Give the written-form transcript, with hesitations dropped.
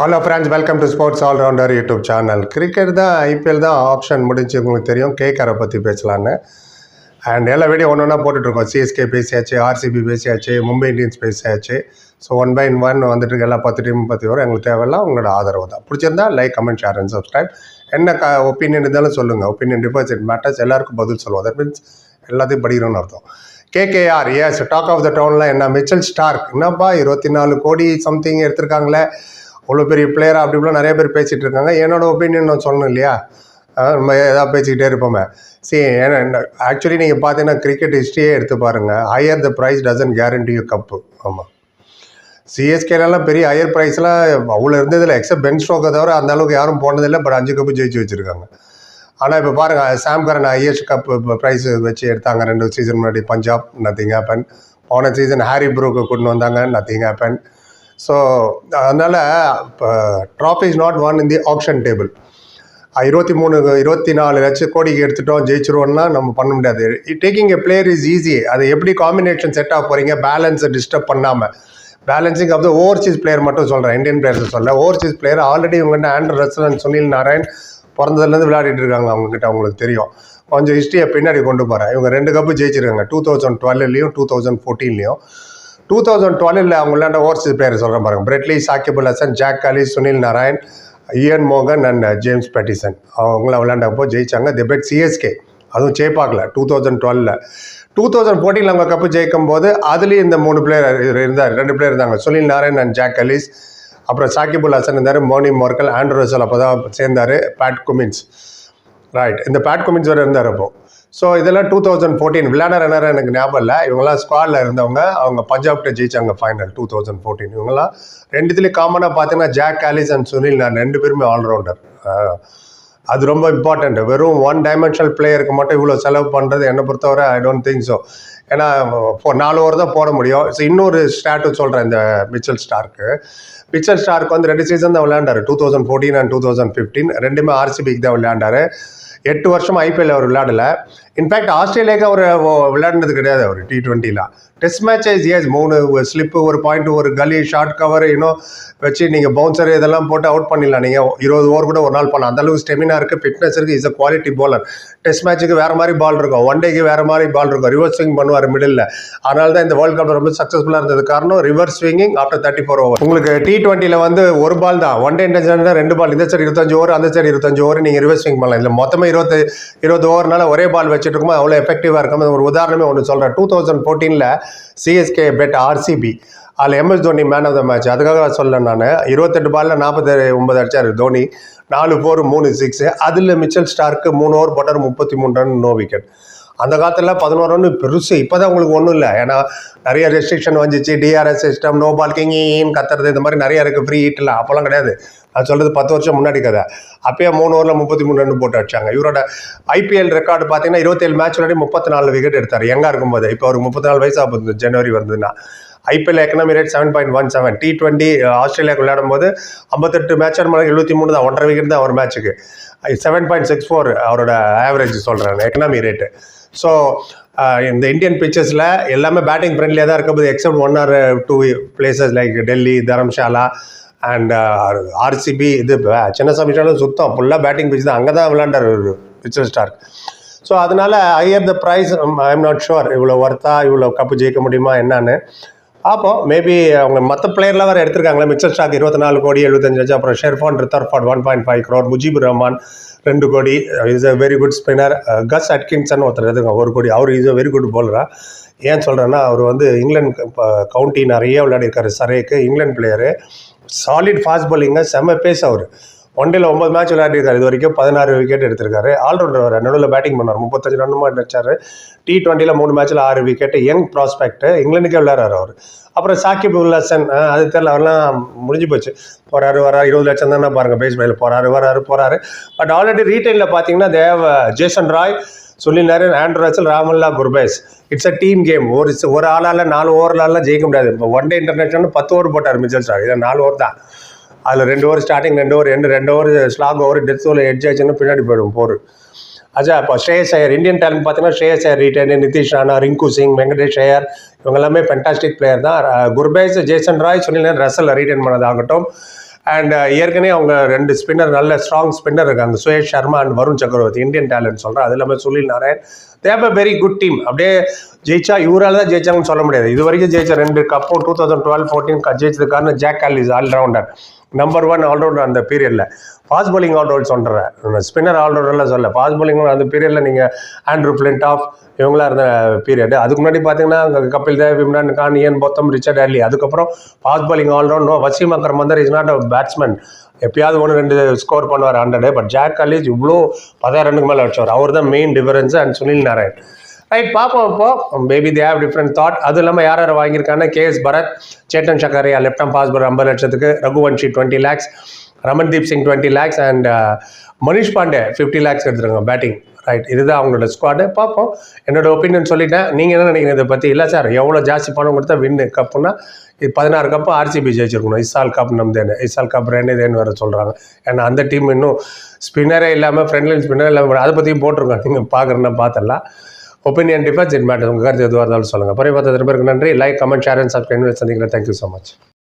Hello friends, welcome to sports allrounder YouTube channel. Cricket தான், IPL தான் option முடிஞ்சு உங்களுக்கு தெரியும். கேகரை பற்றி பேசலான்னு அண்ட் எல்லா வீடியோ ஒன்று ஒன்றா போட்டுட்ருக்கோம். சிஎஸ்கே பேசியாச்சு, ஆர்சிபி பேசியாச்சு, மும்பை இந்தியன்ஸ் பேசியாச்சு. ஸோ 1 by 1 வந்துட்டு எல்லா 10 டீம் பற்றி வரும். எங்களுக்கு தேவையில்லாம் உங்களோட ஆதரவு தான். பிடிச்சிருந்தா like, comment, share and subscribe. என்ன ஒப்பீனியன் இருந்தாலும் சொல்லுங்கள். Opinion differs, it matters. எல்லாருக்கும் பதில் சொல்லுவோம். தட் மீன்ஸ் எல்லாத்தையும் படிக்கணும்னு அர்த்தம். KKR is talk of the டவுனில் என்ன மிச்சல் ஸ்டார்க் என்னப்பா 24 கோடி சம்திங் எடுத்திருக்காங்களே, அவ்வளோ பெரிய பிளேயராக அப்படி இப்படிலாம் நிறைய பேர் பேசிகிட்டு இருக்காங்க. என்னோடய ஒப்பீனியன் நான் சொல்லணும் இல்லையா? நம்ம எதாவது பேசிக்கிட்டே இருப்போமே. ஏன்னா ஆக்சுவலி நீங்கள் பார்த்தீங்கன்னா கிரிக்கெட் ஹிஸ்ட்ரியே எடுத்து பாருங்கள். Higher the price doesn't guarantee you cup. ஆமாம், சிஎஸ்கேலாம் பெரிய ஹையர் ப்ரைஸ்லாம் அவ்வளோ இருந்ததில்லை. எக்ஸப்ட் பென் ஸ்டோக்கை தவிர அந்த அளவுக்கு யாரும் போனதில்லை. பட் 5 கப்பு ஜெயிச்சு வச்சுருக்காங்க. ஆனால் இப்போ பாருங்கள், Sam Curran highest cup price வச்சு எடுத்தாங்க 2 சீசன் முன்னாடி. Punjab, nothing happen. போன சீசன் ஹாரி ப்ரூக்கு கொண்டு வந்தாங்க, நத்திங் ஹேப்பன். ஸோ அதனால் இப்போ trophy is not one in the option table. 24 லட்சம் கோடிக்கு எடுத்துட்டோம், ஜெயிச்சிருவோம்னா நம்ம பண்ண முடியாது. Taking a player is easy. அதை எப்படி காம்பினேஷன் செட் ஆக போகிறீங்க, பேலன்ஸை டிஸ்டர்ப் பண்ணாமல். Balancing of the overseas player மட்டும் சொல்கிறேன், இந்தியன் பிளேயர்ஸ் சொல்ல. ஓவர்சீஸ் பிளேயர் ஆல்ரெடி இவங்ககிட்ட Andrew Russell and Sunil Narayan பிறந்ததுலேருந்து விளையாடிட்டு இருக்காங்க. அவங்ககிட்ட அவங்களுக்கு தெரியும். கொஞ்சம் ஹிஸ்ட்ரியை பின்னாடி கொண்டு போகிறேன். இவங்க 2 கப்பு ஜெயிச்சிருக்காங்க, 2012லையும் 2014லையும். 2012 அவங்க விளையாண்ட ஓவர்சீஸ் பிளேயர் சொல்கிறேன் பாருங்கள். பிரெட்லி, சாக்கிப் அல் ஹசன், ஜாக் அலி, சுனில் நாராயண், இயன் மோகன் அண்ட் ஜேம்ஸ் பேட்டிசன். அவங்களாம் விளையாண்டப்போ ஜெயிச்சாங்க. தி பெட் சிஎஸ்கே, அதுவும் ஜெயிப்பாக்கல 2012. 2014 அவங்க கப்பு ஜெயிக்கும் போது அதுலேயும் இந்த 3 பிளேயர் இருந்தார், 2 பிளேயர் இருந்தாங்க, சுனில் நாராயண் அண்ட் ஜாக் அலிஸ். அப்புறம் சாக்கிப் அல் ஹசன் இருந்தார், மோனி மோர்கல், ஆண்ட்ரூ ரசல் அப்போ தான் சேர்ந்தார், பேட் குமின்ஸ். ரைட், இந்த பேட் குமின்ஸ் வேறு இருந்தார் அப்போ. ஸோ இதெல்லாம் 2014 விளையாடுற எனக்கு ஞாபகம் இல்லை. இவங்கெல்லாம் ஸ்குவாடில் இருந்தவங்க. அவங்க பஞ்சாப்கிட்ட ஜெயிச்சாங்க ஃபைனல் 2014. இவங்கெல்லாம் 2 காமனாக பார்த்தீங்கன்னா ஜாக் ஆலிஸ் அண்ட் சுனில் நான் 2 பேருமே ஆல்ரவுண்டர். அது ரொம்ப இம்பார்ட்டண்ட். வெறும் 1 டைமென்ஷனல் பிளேயருக்கு மட்டும் இவ்வளோ செலவு பண்ணுறது என்னை பொறுத்தவரை ஐ டோன்ட் திங்க் ஸோ. ஏன்னா 4 ஓவர் தான் போட முடியும். ஸோ இன்னொரு ஸ்டாட்டு சொல்கிறேன். இந்த மிச்சல் ஸ்டார்க்கு வந்து 2 சீசன் தான் விளையாண்டார், 2014 அண்ட் 2015. 2மே ஆர்சிபிக்கு தான் விளையாண்டார். 8 வருஷம் ஐபிஎல் அவர் விளையாடலை. இன்ஃபேக்ட் ஆஸ்திரேலியாவுக்கு அவர் விளையாடினது கிடையாது. அவர் T20ல test matches is 3 slip, 1 point, 1 gully, short cover இன்னும் வச்சு நீங்கள் பவுன்சர் இதெல்லாம் போட்டு அவுட் பண்ணிடலாம். நீங்கள் 20 ஓவர் கூட ஒரு நாள் பண்ணலாம். அந்தளவுக்கு ஸ்டெமினா இருக்குது, ஃபிட்னஸ் இருக்குது. Is a quality bowler. Test மேட்ச்சுக்கு வேறு மாதிரி பால் இருக்கும், 1 டேக்கு வேறு மாதிரி பால் இருக்கும். ரிவர்ஸ் ஸ்விங் பண்ணுவார் மிடில். அதனால தான் இந்த வேர்ல்டு கப் ரொம்ப சக்ஸஸ்ஃபுல்லாக இருந்தது காரணம் ரிவர்ஸ் ஸ்விங்கிங் ஆஃப்டர் 34 ஓவர். உங்களுக்கு T20ல வந்து 1 பால் தான், 1 டே இன்டர்நேஷனல் 2 பால். இந்த சைடு 25 ஓவர், அந்த சைடு 25 ஓவர் நீங்கள் ரிவர்ஸ் ஸ்விங் பண்ணலாம். இல்லை மொத்தமாக 20 ஓவர்னால ஒரே பால் வச்சுட்டு இருக்கும்போது அவ்வளோ எஃபெக்டிவாக இருக்கும். ஒரு உதாரணமே ஒன்று சொல்கிறேன். 2014ல் சிஎஸ்கே பெட் ஆர்சிபி, அதில் MS Dhoni man of the match. அதுக்காக சொல்லேன் நான். 28 பாலில் 49 அடிச்சார் தோனி, 4 4 3 6. அதில் மிச்சல் ஸ்டார்க்கு 3 ஓவர் போட்டார், 33 ரன், நோ விக்கெட். அந்த காலத்தில் 11 ரன் பெருசு. இப்போ தான் உங்களுக்கு ஒன்றும் இல்லை. ஏன்னா நிறைய ரெஸ்ட்ரிக்ஷன் வந்துச்சு, DRS சிஸ்டம், நோ பால் கிங்கின்னு கத்துறது, இந்த மாதிரி நிறைய இருக்குது. ஃப்ரீ ஹிட்டில் அப்போல்லாம் கிடையாது. அது சொல்கிறது 10 வருஷம் முன்னாடி கதை. அப்பயே 3 ஓவரில் 33 ரன் போட்டு அடிச்சாங்க. இவரோட ஐபிஎல் ரெக்கார்டு பார்த்தீங்கன்னா 27 மேட்ச் விளையாடி 34 விக்கெட் எடுத்தார் யங்காக இருக்கும்போது. இப்போ அவருக்கு 34 வயசு ஆகுது ஜனவரி வந்ததுன்னா. IPL economy rate 7.17. T20 ஆஸ்திரேலியாவுக்கு விளையாடும் போது 58 மேட்ச் 73 தான், 1.5 விக்கெட் தான் ஒரு மேட்ச்சுக்கு. 7.64 அவரோட ஆவரேஜ் சொல்கிறேன் எக்கனாமி ரேட்டு. ஸோ இந்த இந்தியன் பிச்சர்ஸில் எல்லாமே பேட்டிங் ஃப்ரெண்ட்லியாக தான் இருக்கும்போது, except 1 or 2 places like Delhi, Dharamshala and RCB. இது சின்னசாமிச்சாலும் சுத்தம் ஃபுல்லாக பேட்டிங் பிச் தான். அங்கே தான் விளையாண்டார் மிச்சல் ஸ்டார்க். ஸோ அதனால் higher the price, I am not sure இவ்வளோ ஒர்த்தா, இவ்வளோ கப்பு ஜெயிக்க முடியுமா என்னன்னு பார்ப்போம். மேபி அவங்க மற்ற பிளேயர்லாம் வேறு எடுத்திருக்காங்களே. மிச்சல் ஸ்டார்க் 24 கோடி 75 லட்சம். அப்புறம் ஷெர்ஃபான் ரித்தர்ஃபார்ட் 1.5 crore. முஜிபுர் ரஹ்மான் 2 கோடி. Is a very good spinner. கஸ் அட்கின்சன் ஒருத்தர் எடுத்துங்க 1 கோடி. அவர் இஸ் அ வெரி குட் பவுலரா. ஏன் சொல்கிறேன்னா அவர் வந்து இங்கிலாந்து கவுண்டி நிறைய விளையாடிருக்காரு. சரேக்கு இங்கிலாந்து பிளேயரு, சாலிட் ஃபாஸ்ட் பவுலிங்க, செம்ம பேஸ். அவர் 1 டேல 9 மேட்ச் விளையாடிருக்காரு. இது வரைக்கும் 16 விக்கெட் எடுத்திருக்காரு. ஆல்ரவுண்டர் வர நடுவில் பேட்டிங் பண்ணார், 35 ரன்னுமா அடிச்சார். T20ல 3 மேட்ச்சில் 6 விக்கெட். யங் ப்ராஸ்பெக்ட், இங்கிலாந்துக்கே விளையாடுறாரு அவர். அப்புறம் சாக்கிப் அல் ஹசன், அது தெரியல, அவரெல்லாம் முடிஞ்சு போச்சு. போகிறாரு 20 லட்சம் தானே பாருங்கள் பேஸ் பையில் போகிறாரு. பட் ஆல்ரெடி ரீட்டைலில் பார்த்தீங்கன்னா தேவ் Jason Roy, Sunil Narine, Andre Russell, Rahmanullah, Gurbaz. It's a team game. ஒரு ஆளால் 4 ஓவர்லாம் ஜெயிக்க முடியாது. இப்போ 1 டே இன்டர்நேஷனல் 10 ஓவர் போட்டார் மிச்சல் ஸ்டார்க். இதில் 4 ஓவர் தான். அதில் 2 over starting, 2 over end, 2 over slog over, death over edge ஆச்சுன்னா பின்னாடி போயிடும் போர். அச்சா இப்போ ஸ்ரேயஸ் ஐயர், இந்தியன் டேலண்ட் பார்த்தீங்கன்னா ஸ்ரேயஸ் ஐயர் ரீட்டைன், நிதிஷ் ராணா, ரிங்கு சிங், வெங்கடேஷ் ஐயர், இவங்க எல்லாமே ஃபென்டாஸ்டிக் பிளேயர் தான். Gurbaz, Jason Roy, Sunil Narine, Russell retain பண்ணதாகட்டும். அண்ட் ஏற்கனவே அவங்க 2 ஸ்பின்னர் நல்ல ஸ்ட்ராங் ஸ்பின்னர் இருக்காங்க, சுயேஷ் சர்மா அண்ட் வருண் சக்கரவர்த்தி, இந்தியன் டேலண்ட் சொல்கிறேன். அது இல்லாமல் Sunil Narayan. They have a very good team. அப்படியே ஜெயிச்சா இவரால் தான் ஜெயிச்சாங்கன்னு சொல்ல முடியாது. இது வரைக்கும் ஜெயிச்ச 2 கப்பும் 2012-14 ஜெயிச்சது காரணம் Jacques Kallis, allrounder, number 1 allrounder அந்த பீரியடில். ஃபாஸ்ட் பவுலிங் ஆல்ரவுண்டர் சொல்கிறேன், ஸ்பின்னர் ஆல்ரவுண்டர்லாம் சொல்ல. ஃபாஸ்ட் பவுலிங் அந்த பீரியடில் நீங்கள் ஆண்ட்ரூ ஃபிளின்டாஃப் இவங்களாம் இருந்த பீரியடு. அதுக்கு முன்னாடி பார்த்தீங்கன்னா Kapil Dev, Imran Khan, Ian Botham, Richard Hadlee. அதுக்கப்புறம் fast bowling allround Wasim Akram மந்தர் இஸ் நாட் அ பேட்ஸ்மேன். எப்பயாவது 1-2 ஸ்கோர் பண்ணுவார் 100. பட் ஜாக் காலிஸ் இவ்வளோ 10 ரன்னுக்கு மேலே அடிச்சவர். அவர் தான் main difference. And Sunil Narine. Right, பார்ப்போம். இப்போ maybe they have different thought. அது இல்லாமல் யார் வாங்கியிருக்காங்க, KS Bharat, Chetan Sakariya left arm fast bowler 50 லட்சத்துக்கு, Raghuvanshi 20 lakhs, Ramandeep Singh 20 lakhs and Manish Pandey 50 lakhs எடுத்துருக்காங்க பேட்டிங். ரைட், இதுதான் அவங்களோட ஸ்குவாடு. பார்ப்போம். என்னோட ஒப்பீனியன் சொல்லிட்டேன். நீங்கள் என்ன நினைக்கிறீங்க இதை பற்றி? இல்லை சார், எவ்வளோ ஜாஸ்தி பணம் கொடுத்தா வின்னு கப்புன்னா இது 16 கப்பு ஆர்சிபி ஜெயிச்சிருக்கணும். இசால் கப் நம்தேன்னு, இசால் கப் ரெண்டேன்னு வேறு சொல்கிறாங்க. ஏன்னா அந்த டீம் இன்னும் ஸ்பின்னரே இல்லாமல், ஃப்ரெண்ட்லைன் ஸ்பின்னர் இல்லாமல், அதை பற்றியும் போட்டிருக்கோம். நீங்கள் பார்க்குறேன்னா பார்த்துடலாம். Opinion differs, it matter. உங்கள் கருத்து எதுவாக இருந்தாலும் சொல்லுங்கள். பரிவர்த்தனை பேருக்கு நன்றி. Like, comment, share and subscribe. சந்திக்கிறேன். Thank you so much.